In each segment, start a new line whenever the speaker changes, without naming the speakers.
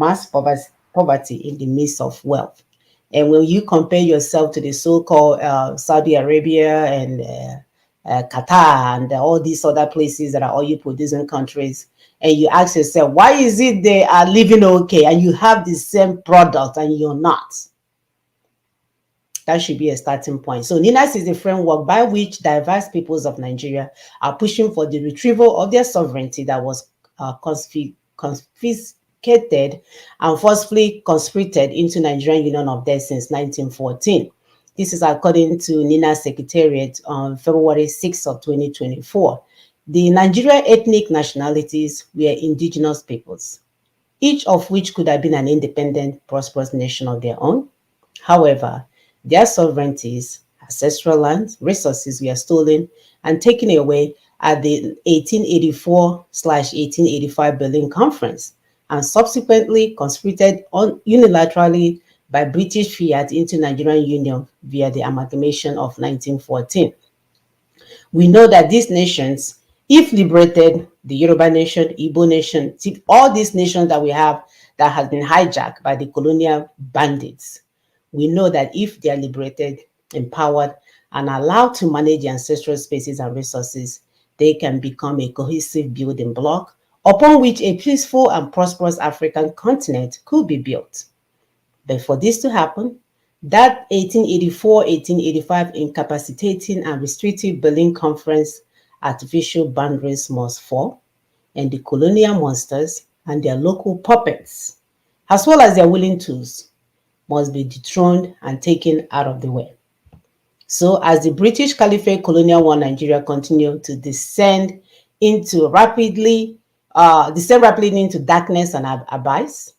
mass poverty in the midst of wealth. And when you compare yourself to the so-called Saudi Arabia and Qatar and all these other places that are oil producing countries, and you ask yourself, why is it they are living okay and you have the same product and you're not? That should be a starting point. So NINAS is a framework by which diverse peoples of Nigeria are pushing for the retrieval of their sovereignty that was confiscated and forcefully conscripted into Nigerian Union of Death since 1914. This is according to NINAS Secretariat on February 6 of 2024. The Nigerian ethnic nationalities were indigenous peoples, each of which could have been an independent, prosperous nation of their own. However, their sovereignties, ancestral lands, resources were stolen and taken away at the 1884/1885 Berlin Conference and subsequently conscripted unilaterally by British fiat into Nigerian Union via the amalgamation of 1914. We know that these nations, if liberated, the Yoruba nation, Igbo nation, all these nations that we have that has been hijacked by the colonial bandits, we know that if they are liberated, empowered, and allowed to manage the ancestral spaces and resources, they can become a cohesive building block upon which a peaceful and prosperous African continent could be built. But for this to happen, that 1884-1885 incapacitating and restrictive Berlin Conference artificial boundaries must fall, and the colonial monsters and their local puppets, as well as their willing tools, must be dethroned and taken out of the way. So as the British Caliphate colonial war Nigeria continued to descend rapidly into darkness and abyss,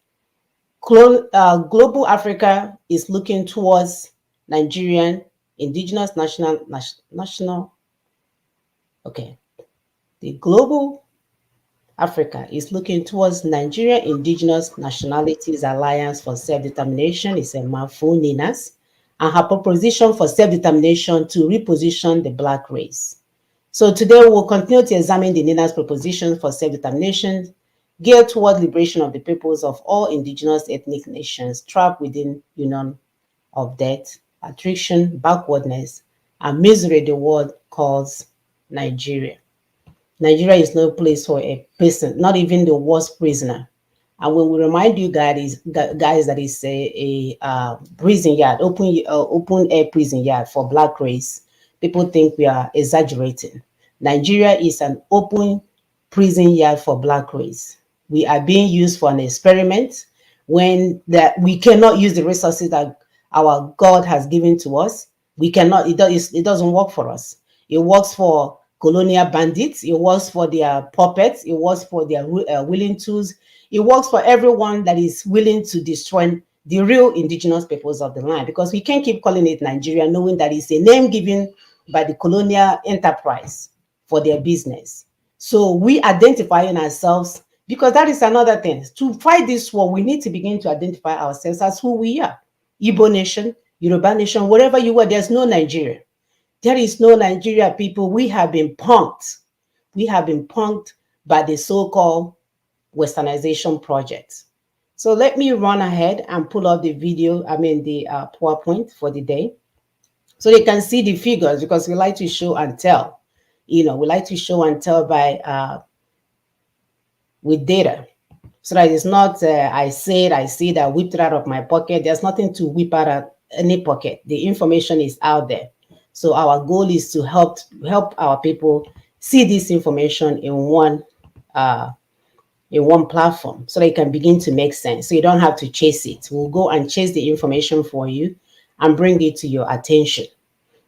global Africa is looking towards Nigerian indigenous the global Africa is looking towards Nigerian Indigenous Nationalities Alliance for Self-Determination, is a mouthful, NINAS, and her proposition for self-determination to reposition the Black race. So today we'll continue to examine the NINAS proposition for self-determination geared toward liberation of the peoples of all indigenous ethnic nations trapped within Union of Death, attrition, backwardness, and misery the world calls Nigeria. Nigeria is no place for a person, not even the worst prisoner. And when we remind you guys that it's a prison yard, open air prison yard for Black race, people think we are exaggerating. Nigeria is an open prison yard for Black race. We are being used for an experiment when we cannot use the resources that our God has given to us. We cannot, it doesn't work for us. It works for colonial bandits, it works for their puppets, it works for their willing tools, it works for everyone that is willing to destroy the real indigenous peoples of the land, because we can't keep calling it Nigeria knowing that it's a name given by the colonial enterprise for their business. So we identifying ourselves, because that is another thing. To fight this war, we need to begin to identify ourselves as who we are. Igbo nation, Yoruba nation, wherever you are, there's no Nigeria. There is no Nigeria, people. We have been punked. We have been punked by the so-called Westernization project. So let me run ahead and pull up the video, the PowerPoint for the day, so they can see the figures, because we like to show and tell. We like to show and tell by with data, so that it's not I see that whipped it out of my pocket. There's nothing to whip out of any pocket. The information is out there. So our goal is to help our people see this information in one platform, so they can begin to make sense. So you don't have to chase it. We'll go and chase the information for you and bring it to your attention.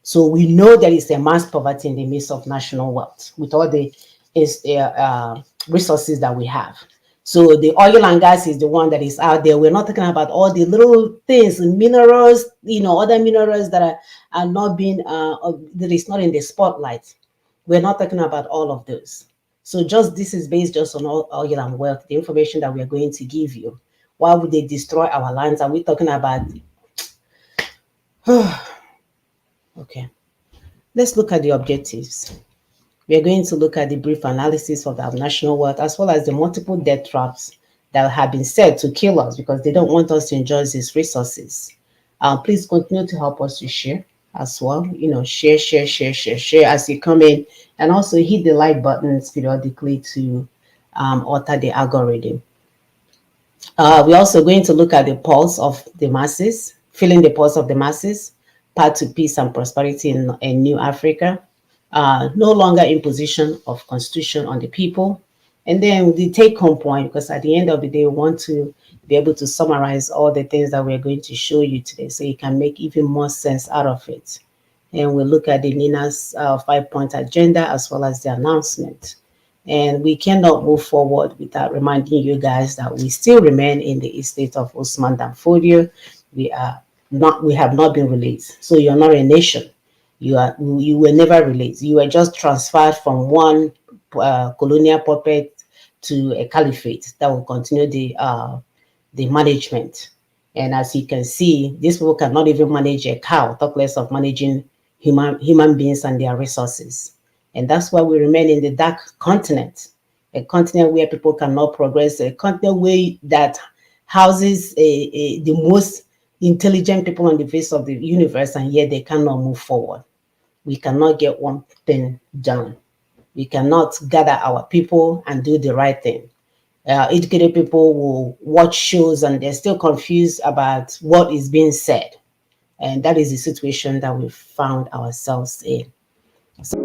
So we know there is a mass poverty in the midst of national wealth with all the resources that we have. So the oil and gas is the one that is out there. We're not talking about all the little things, minerals, other minerals that are not being, that is not in the spotlight. We're not talking about all of those. So this is based just on oil and wealth, the information that we are going to give you. Why would they destroy our lands? Are we talking about? Okay, let's look at the objectives. We are going to look at the brief analysis of our national wealth, as well as the multiple death traps that have been said to kill us because they don't want us to enjoy these resources. Please continue to help us to share as well. Share as you come in, and also hit the like buttons periodically to alter the algorithm. We're also going to look at the pulse of the masses, feeling the pulse of the masses, path to peace and prosperity in New Africa, no longer imposition of constitution on the people. And then the take-home point, because at the end of the day, we want to be able to summarize all the things that we're going to show you today so you can make even more sense out of it. And we'll look at the NINA's 5-point agenda as well as the announcement. And we cannot move forward without reminding you guys that we still remain in the estate of Usman Dan Fodio. We have not been released. So you're not a nation. You were never released. You were just transferred from one colonial puppet to a caliphate that will continue the management. And as you can see, these people cannot even manage a cow, talk less of managing human beings and their resources. And that's why we remain in the dark continent, a continent where people cannot progress, a continent where that houses the most intelligent people on the face of the universe, and yet they cannot move forward. We cannot get one thing done. We cannot gather our people and do the right thing. Educated people will watch shows and they're still confused about what is being said. And that is the situation that we found ourselves in. So